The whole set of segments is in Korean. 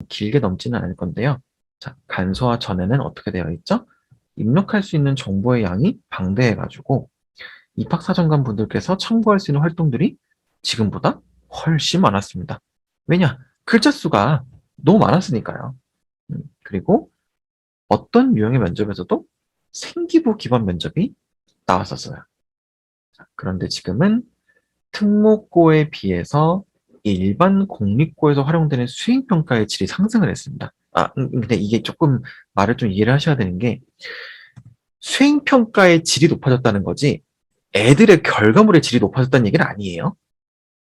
길게 넘지는 않을 건데요. 자, 간소화 전에는 어떻게 되어 있죠? 입력할 수 있는 정보의 양이 방대해가지고 입학사정관 분들께서 참고할 수 있는 활동들이 지금보다 훨씬 많았습니다. 왜냐? 글자 수가 너무 많았으니까요. 그리고 어떤 유형의 면접에서도 생기부 기반 면접이 나왔었어요. 자, 그런데 지금은 특목고에 비해서 일반 공립고에서 활용되는 수행평가의 질이 상승을 했습니다. 근데 이게 조금 말을 좀 이해를 하셔야 되는 게 수행평가의 질이 높아졌다는 거지 애들의 결과물의 질이 높아졌다는 얘기는 아니에요.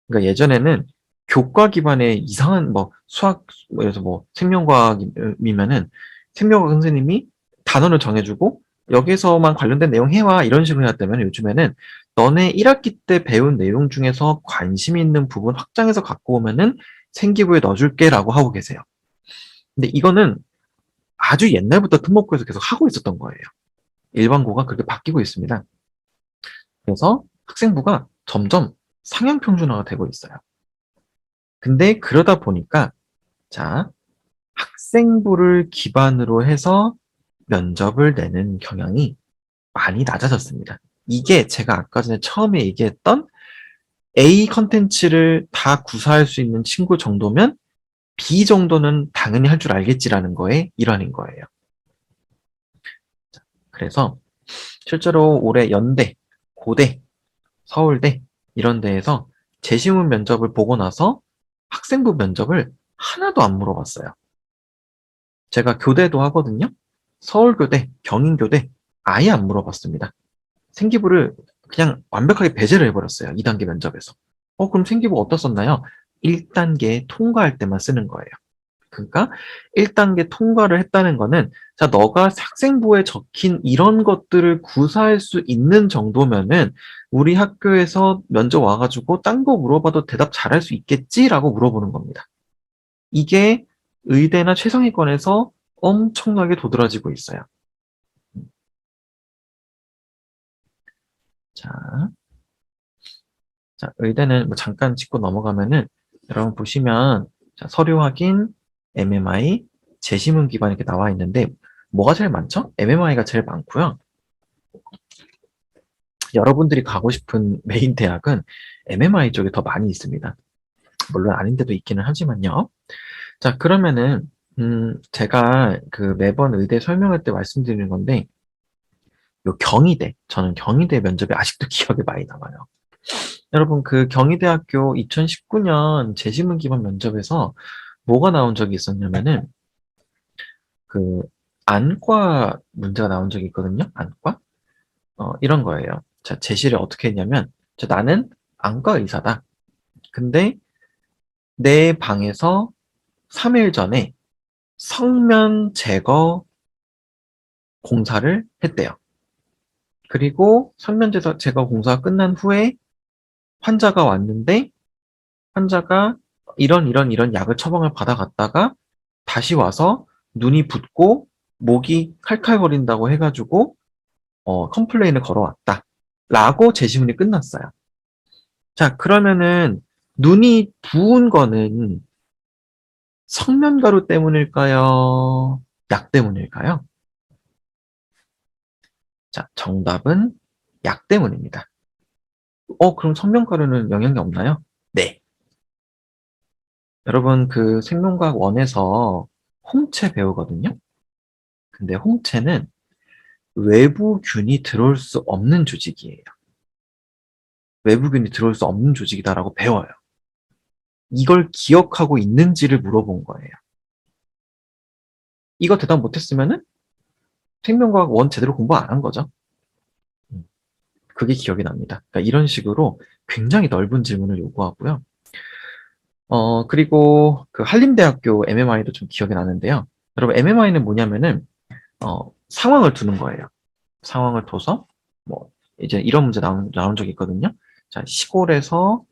그러니까 예전에는 교과 기반의 이상한 뭐 수학, 예를 들어서 뭐 생명과학이면은 생명과학 선생님이 단어를 정해주고 여기서만 관련된 내용 해와 이런 식으로 해왔다면 요즘에는 너네 1학기 때 배운 내용 중에서 관심 있는 부분 확장해서 갖고 오면은 생기부에 넣어줄게 라고 하고 계세요. 근데 이거는 아주 옛날부터 특목고에서 계속 하고 있었던 거예요. 일반고가 그렇게 바뀌고 있습니다. 그래서 학생부가 점점 상향 평준화가 되고 있어요. 근데 그러다 보니까 자, 학생부를 기반으로 해서 면접을 내는 경향이 많이 낮아졌습니다. 이게 제가 아까 전에 처음에 얘기했던 A 컨텐츠를 다 구사할 수 있는 친구 정도면 B 정도는 당연히 할 줄 알겠지라는 거의 일환인 거예요. 그래서 실제로 올해 연대, 고대, 서울대 이런 데에서 재시문 면접을 보고 나서 학생부 면접을 하나도 안 물어봤어요. 제가 교대도 하거든요. 서울교대, 경인교대 아예 안 물어봤습니다. 생기부를 그냥 완벽하게 배제를 해버렸어요. 2단계 면접에서. 그럼 생기부 어떻었나요? 1단계 통과할 때만 쓰는 거예요. 그러니까 1단계 통과를 했다는 거는 자, 너가 학생부에 적힌 이런 것들을 구사할 수 있는 정도면은 우리 학교에서 면접 와가지고 딴 거 물어봐도 대답 잘할 수 있겠지라고 물어보는 겁니다. 이게 의대나 최상위권에서 엄청나게 도드라지고 있어요. 자, 자, 의대는 뭐 잠깐 짚고 넘어가면은 여러분 보시면 자, 서류 확인, MMI, 재시문 기반 이렇게 나와 있는데 뭐가 제일 많죠? MMI가 제일 많고요. 여러분들이 가고 싶은 메인 대학은 MMI 쪽에 더 많이 있습니다. 물론 아닌데도 있기는 하지만요. 자, 그러면은 제가 그 매번 의대 설명할 때 말씀드리는 건데 요 경희대, 저는 경희대 면접이 아직도 기억에 많이 남아요. 여러분 그 경희대학교 2019년 재시문 기반 면접에서 뭐가 나온 적이 있었냐면은 그 안과 문제가 나온 적이 있거든요. 안과 이런 거예요. 자, 제시를 어떻게 했냐면 나는 안과 의사다. 근데 내 방에서 3일 전에 성면 제거 공사를 했대요. 그리고 성면 제거 공사가 끝난 후에 환자가 왔는데 환자가 이런 약을 처방을 받아갔다가 다시 와서 눈이 붓고 목이 칼칼거린다고 해가지고 컴플레인을 걸어왔다. 라고 제시문이 끝났어요. 자, 그러면은 눈이 부은 거는 성면가루 때문일까요? 약 때문일까요? 자, 정답은 약 때문입니다. 그럼 성면가루는 영향이 없나요? 네. 여러분, 그 생명과학 원에서 홍채 배우거든요? 근데 홍채는 외부균이 들어올 수 없는 조직이에요. 외부균이 들어올 수 없는 조직이다라고 배워요. 이걸 기억하고 있는지를 물어본 거예요. 이거 대답 못했으면은 생명과학 원 제대로 공부 안 한 거죠. 그게 기억이 납니다. 그러니까 이런 식으로 굉장히 넓은 질문을 요구하고요. 그리고 그 한림대학교 MMI도 좀 기억이 나는데요. 여러분, MMI는 뭐냐면은, 상황을 두는 거예요. 상황을 둬서, 뭐, 이제 이런 문제 나온 적이 있거든요. 자, 시골에서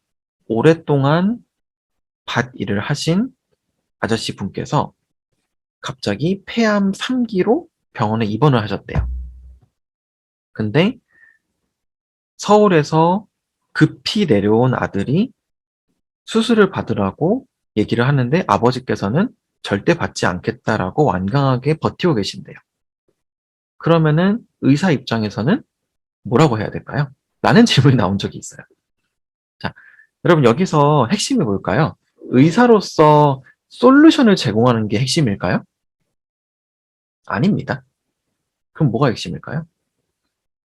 오랫동안 밭 일을 하신 아저씨 분께서 갑자기 폐암 3기로 병원에 입원을 하셨대요. 근데 서울에서 급히 내려온 아들이 수술을 받으라고 얘기를 하는데 아버지께서는 절대 받지 않겠다라고 완강하게 버티고 계신대요. 그러면은 의사 입장에서는 뭐라고 해야 될까요? 라는 질문이 나온 적이 있어요. 자, 여러분 여기서 핵심이 뭘까요? 의사로서 솔루션을 제공하는 게 핵심일까요? 아닙니다. 그럼 뭐가 핵심일까요?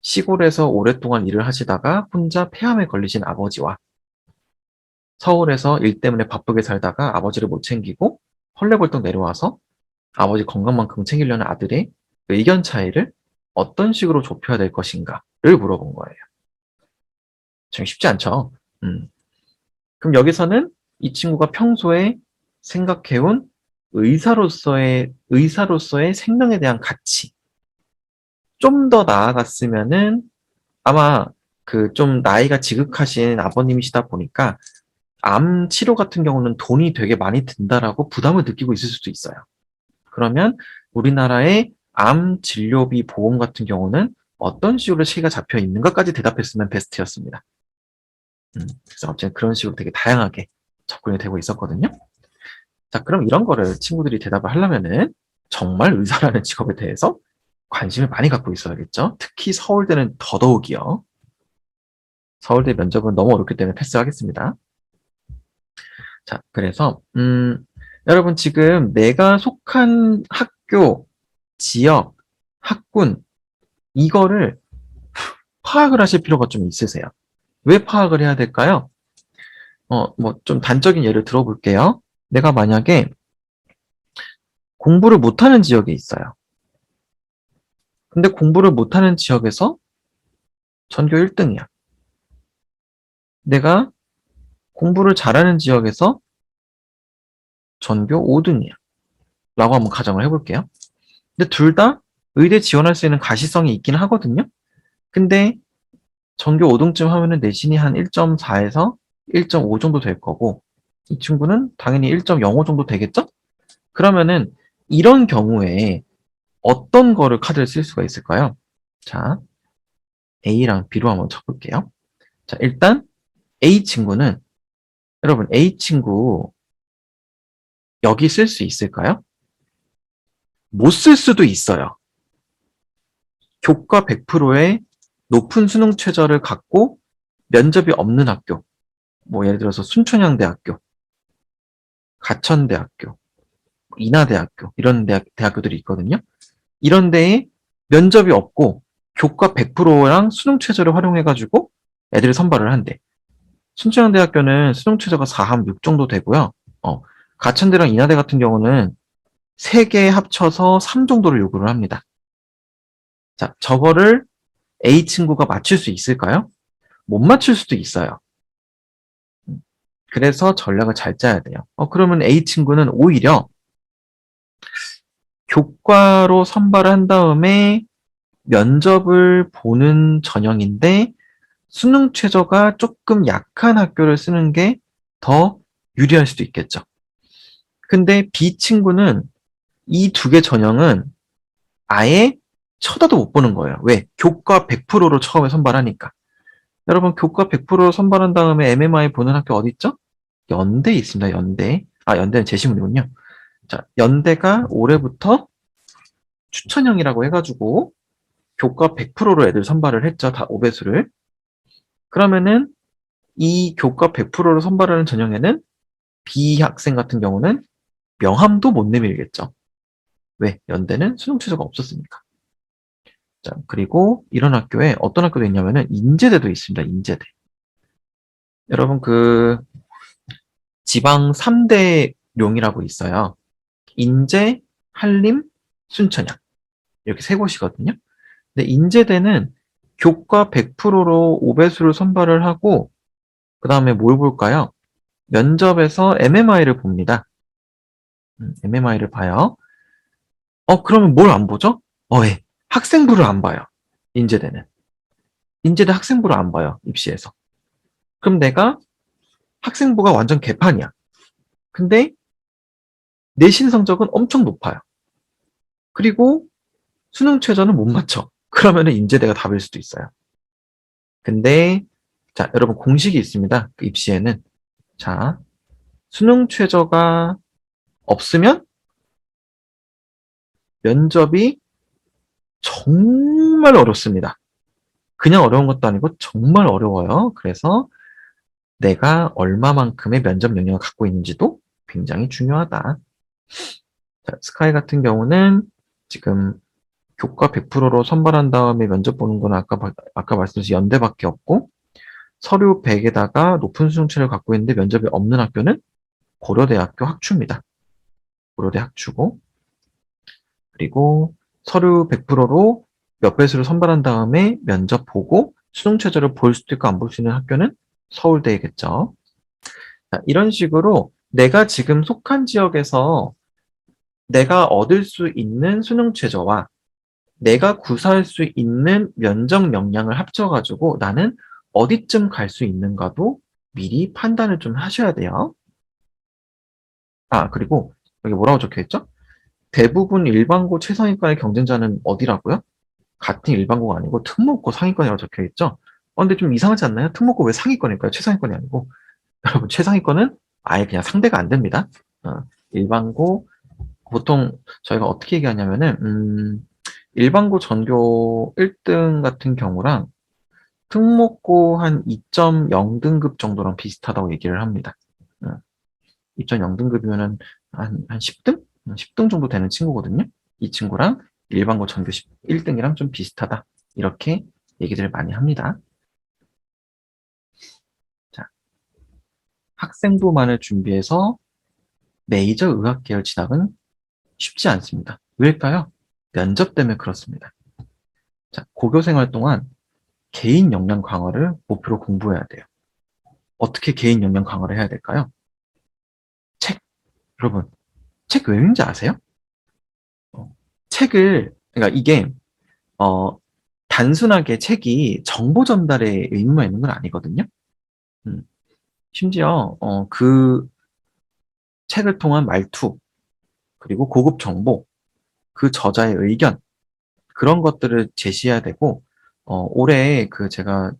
시골에서 오랫동안 일을 하시다가 혼자 폐암에 걸리신 아버지와 서울에서 일 때문에 바쁘게 살다가 아버지를 못 챙기고 헐레벌떡 내려와서 아버지 건강만큼 챙기려는 아들의 의견 차이를 어떤 식으로 좁혀야 될 것인가를 물어본 거예요. 참 쉽지 않죠? 그럼 여기서는 이 친구가 평소에 생각해온 의사로서의 생명에 대한 가치, 좀 더 나아갔으면은 아마 그 좀 나이가 지극하신 아버님이시다 보니까 암 치료 같은 경우는 돈이 되게 많이 든다라고 부담을 느끼고 있을 수도 있어요. 그러면 우리나라의 암 진료비 보험 같은 경우는 어떤 식으로 시기가 잡혀 있는가까지 대답했으면 베스트였습니다. 그래서 어쨌든 그런 식으로 되게 다양하게 접근이 되고 있었거든요. 자, 그럼 이런 거를 친구들이 대답을 하려면은 정말 의사라는 직업에 대해서 관심을 많이 갖고 있어야겠죠. 특히 서울대는 더더욱이요. 서울대 면접은 너무 어렵기 때문에 패스하겠습니다. 자, 그래서 여러분 지금 내가 속한 학교, 지역, 학군 이거를 파악을 하실 필요가 좀 있으세요. 왜 파악을 해야 될까요? 뭐 좀 단적인 예를 들어볼게요. 내가 만약에 공부를 못하는 지역에 있어요. 근데 공부를 못하는 지역에서 전교 1등이야. 내가 공부를 잘하는 지역에서 전교 5등이야. 라고 한번 가정을 해볼게요. 근데 둘 다 의대 지원할 수 있는 가시성이 있긴 하거든요. 근데 전교 5등쯤 하면은 내신이 한 1.4에서 1.5 정도 될 거고, 이 친구는 당연히 1.05 정도 되겠죠? 그러면은 이런 경우에 어떤 거를 카드를 쓸 수가 있을까요? 자, A랑 B로 한번 쳐볼게요. 자, 일단 A 친구는 여러분 A 친구 여기 쓸 수 있을까요? 못 쓸 수도 있어요. 교과 100%의 높은 수능 최저를 갖고 면접이 없는 학교, 뭐 예를 들어서 순천향대학교, 가천대학교, 인하대학교 이런 대학교들이 있거든요. 이런 데에 면접이 없고 교과 100%랑 수능 최저를 활용해가지고 애들을 선발을 한대. 순천향대학교는 수능 최저가 4함 6 정도 되고요. 가천대랑 인하대 같은 경우는 3개 합쳐서 3 정도를 요구를 합니다. 자, 저거를 A 친구가 맞출 수 있을까요? 못 맞출 수도 있어요. 그래서 전략을 잘 짜야 돼요. 그러면 A 친구는 오히려 교과로 선발을 한 다음에 면접을 보는 전형인데 수능 최저가 조금 약한 학교를 쓰는 게 더 유리할 수도 있겠죠. 근데 B 친구는 이 2개 전형은 아예 쳐다도 못 보는 거예요. 왜? 교과 100%로 처음에 선발하니까. 여러분 교과 100% 선발한 다음에 MMI 보는 학교 어디 있죠? 연대에 있습니다. 연대. 연대는 제시문이군요. 자, 연대가 올해부터 추천형이라고 해가지고 교과 100%로 애들 선발을 했죠. 다 5배수를. 그러면은 이 교과 100%로 선발하는 전형에는 B 학생 같은 경우는 명함도 못 내밀겠죠. 왜? 연대는 수능 최저가 없었으니까. 자, 그리고 이런 학교에 어떤 학교도 있냐면은 인제대도 있습니다. 인제대. 여러분 그 지방 3대룡이라고 있어요. 인제, 한림, 순천향. 이렇게 3곳이거든요. 근데 인제대는 교과 100%로 5배수를 선발을 하고 그 다음에 뭘 볼까요? 면접에서 MMI를 봅니다. MMI를 봐요. 그러면 뭘 안 보죠? 예. 학생부를 안 봐요. 인제대는. 인제대 학생부를 안 봐요. 입시에서. 그럼 내가 학생부가 완전 개판이야. 근데 내신 성적은 엄청 높아요. 그리고 수능 최저는 못 맞춰. 그러면은 인제대가 답일 수도 있어요. 근데 자, 여러분 공식이 있습니다. 그 입시에는. 자, 수능 최저가 없으면 면접이 정말 어렵습니다. 그냥 어려운 것도 아니고 정말 어려워요. 그래서 내가 얼마만큼의 면접 능력을 갖고 있는지도 굉장히 중요하다. 자, 스카이 같은 경우는 지금 교과 100%로 선발한 다음에 면접 보는 건 아까 말씀드린 연대밖에 없고, 서류 100에다가 높은 수능치를 갖고 있는데 면접이 없는 학교는 고려대학교 학추입니다. 고려대 학추고, 그리고 서류 100%로 몇 배수를 선발한 다음에 면접 보고 수능 최저를 볼 수도 있고 안 볼 수 있는 학교는 서울대겠죠. 자, 이런 식으로 내가 지금 속한 지역에서 내가 얻을 수 있는 수능 최저와 내가 구사할 수 있는 면접 역량을 합쳐가지고 나는 어디쯤 갈 수 있는가도 미리 판단을 좀 하셔야 돼요. 아, 그리고 여기 뭐라고 적혀 있죠? 대부분 일반고 최상위권의 경쟁자는 어디라고요? 같은 일반고가 아니고 특목고 상위권이라고 적혀 있죠? 근데 좀 이상하지 않나요? 특목고 왜 상위권일까요? 최상위권이 아니고. 여러분, 최상위권은 아예 그냥 상대가 안 됩니다. 일반고, 보통 저희가 어떻게 얘기하냐면은, 일반고 전교 1등 같은 경우랑 특목고 한 2.0등급 정도랑 비슷하다고 얘기를 합니다. 2.0등급이면은 한 10등? 10등 정도 되는 친구거든요. 이 친구랑 일반고 전교 1등이랑 좀 비슷하다. 이렇게 얘기들을 많이 합니다. 자, 학생부만을 준비해서 메이저 의학계열 진학은 쉽지 않습니다. 왜일까요? 면접 때문에 그렇습니다. 자, 고교 생활 동안 개인 역량 강화를 목표로 공부해야 돼요. 어떻게 개인 역량 강화를 해야 될까요? 책. 여러분, 책 왜 읽는지 아세요? 책을, 그러니까 이게, 어, 단순하게 책이 정보 전달의 의무만 있는 건 아니거든요. 음, 심지어, 그 책을 통한 말투, 그리고 고급 정보, 그 저자의 의견, 그런 것들을 제시해야 되고, 올해 제가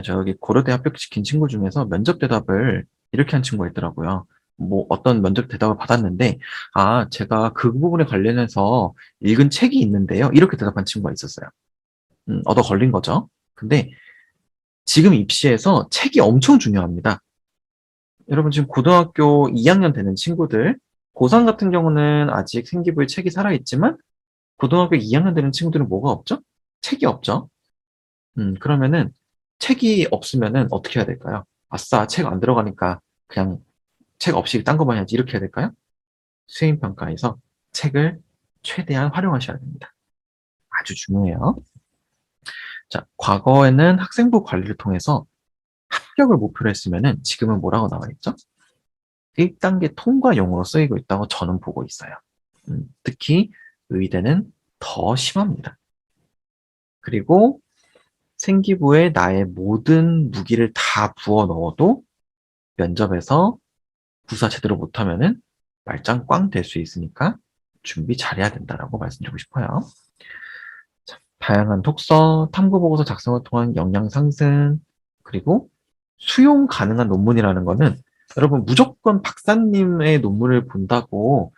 저기 고려대 합격시킨 친구 중에서 면접 대답을 이렇게 한 친구가 있더라고요. 뭐 어떤 면접 대답을 받았는데, 아, 제가 그 부분에 관련해서 읽은 책이 있는데요. 이렇게 대답한 친구가 있었어요. 얻어 걸린 거죠. 근데 지금 입시에서 책이 엄청 중요합니다. 여러분 지금 고등학교 2학년 되는 친구들, 고3 같은 경우는 아직 생기부에 책이 살아있지만, 고등학교 2학년 되는 친구들은 뭐가 없죠? 책이 없죠. 그러면은 책이 없으면은 어떻게 해야 될까요? 아싸, 책 안 들어가니까 그냥 책 없이 딴 거만 해야지. 이렇게 해야 될까요? 수행평가에서 책을 최대한 활용하셔야 됩니다. 아주 중요해요. 자, 과거에는 학생부 관리를 통해서 합격을 목표로 했으면은 지금은 뭐라고 나와 있죠? 1단계 통과용으로 쓰이고 있다고 저는 보고 있어요. 특히 의대는 더 심합니다. 그리고 생기부에 나의 모든 무기를 다 부어 넣어도 면접에서 구사 제대로 못하면은 말짱 꽝 될 수 있으니까 준비 잘해야 된다라고 말씀드리고 싶어요. 자, 다양한 독서, 탐구보고서 작성을 통한 역량 상승, 그리고 수용 가능한 논문이라는 거는 여러분 무조건 박사님의 논문을 본다고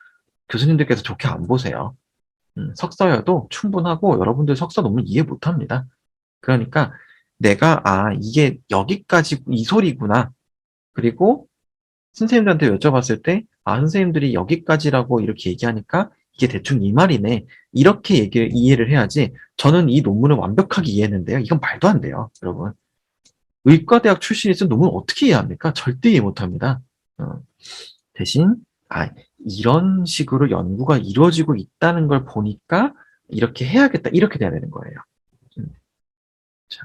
교수님들께서 좋게 안 보세요. 석사여도 충분하고 여러분들 석사 논문 이해 못합니다. 그러니까 내가 이게 여기까지 이 소리구나. 그리고 선생님들한테 여쭤봤을 때 선생님들이 여기까지라고 이렇게 얘기하니까 이게 대충 이 말이네. 이렇게 이해를 해야지. 저는 이 논문을 완벽하게 이해했는데요. 이건 말도 안 돼요, 여러분. 의과대학 출신이 쓴 논문 어떻게 이해합니까? 절대 이해 못합니다. 어, 대신 이런 식으로 연구가 이루어지고 있다는 걸 보니까 이렇게 해야겠다. 이렇게 돼야 되는 거예요. 자,